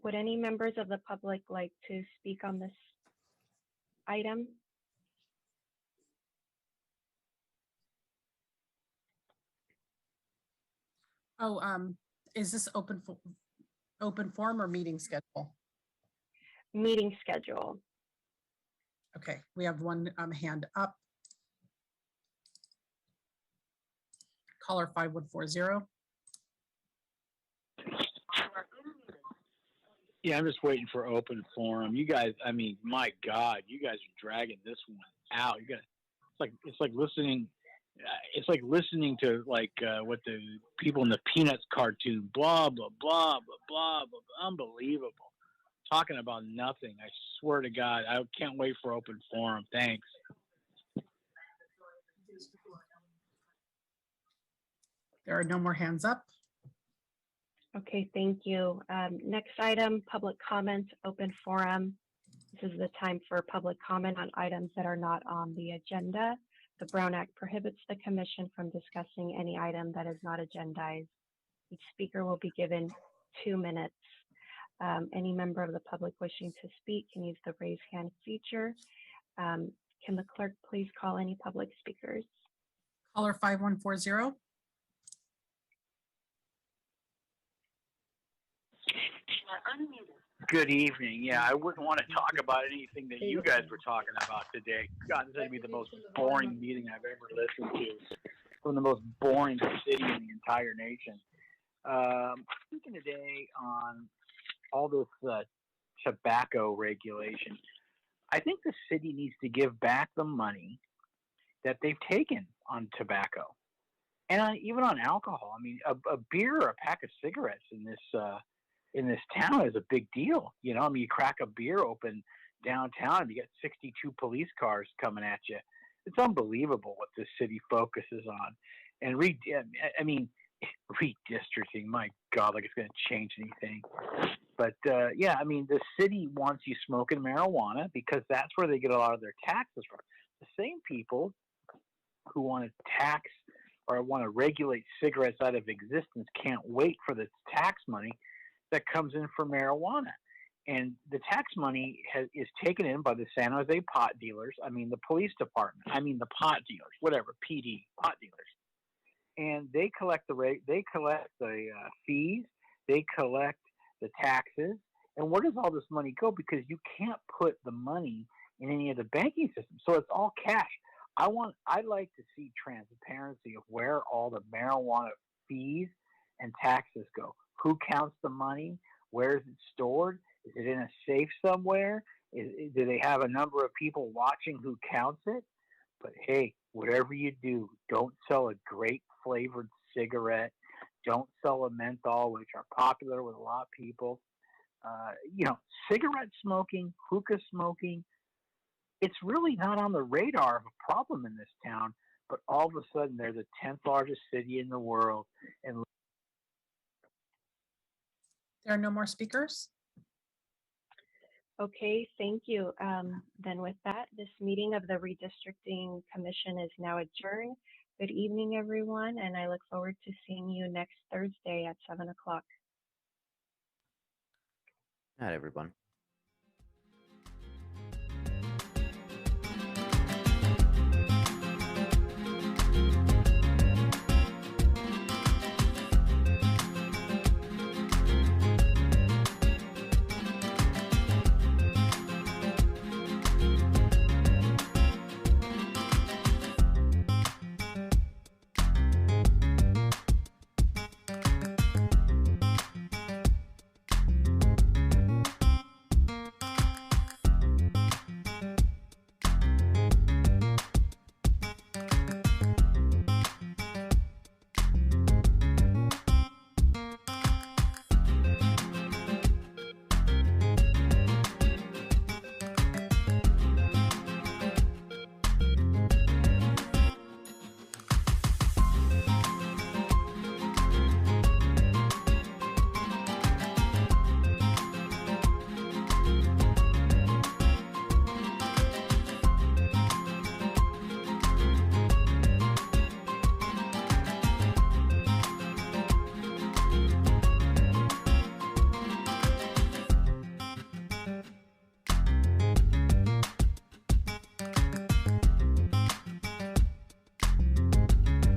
Would any members of the public like to speak on this item? Oh, is this open forum or meeting schedule? Meeting schedule. Okay, we have one hand up. Caller 5140. Yeah, I'm just waiting for open forum. You guys, I mean, my God, you guys are dragging this one out. You got it's like listening. It's like listening to what the people in the Peanuts cartoon, blah blah blah blah blah blah. Unbelievable. Talking about nothing. I swear to God, I can't wait for open forum. Thanks. There are no more hands up. Okay, thank you. Next item, public comment, open forum. This is the time for public comment on items that are not on the agenda. The Brown Act prohibits the commission from discussing any item that is not agendized. Each speaker will be given 2 minutes. Any member of the public wishing to speak can use the raise hand feature. Can the clerk please call any public speakers? Caller 5140. Good evening. Yeah, I wouldn't want to talk about anything that you guys were talking about today. God, this is going to be the most boring meeting I've ever listened to. From the most boring city in the entire nation. Speaking today on all this tobacco regulation, I think the city needs to give back the money that they've taken on tobacco and even on alcohol. I mean, a beer or a pack of cigarettes in this town is a big deal. You know, I mean, you crack a beer open downtown and you get 62 police cars coming at you. It's unbelievable what this city focuses on. And redistricting, my God, like it's going to change anything. But yeah, I mean, the city wants you smoking marijuana because that's where they get a lot of their taxes from. The same people who want to tax or want to regulate cigarettes out of existence can't wait for the tax money that comes in for marijuana. And the tax money is taken in by the San Jose pot dealers. I mean, the police department. I mean, the pot dealers, whatever, PD, pot dealers. And they collect the fees, they collect the taxes. And where does all this money go? Because you can't put the money in any of the banking systems. So it's all cash. I'd like to see transparency of where all the marijuana fees and taxes go. Who counts the money? Where is it stored? Is it in a safe somewhere? Do they have a number of people watching who counts it? But hey, whatever you do, don't sell a grape flavored cigarette. Don't sell a menthol, which are popular with a lot of people. Cigarette smoking, hookah smoking, it's really not on the radar of a problem in this town. But all of a sudden, they're the 10th largest city in the world. And There are no more speakers. Okay, thank you. Then with that, this meeting of the Redistricting Commission is now adjourned. Good evening, everyone, and I look forward to seeing you next Thursday at 7 o'clock. Not everyone.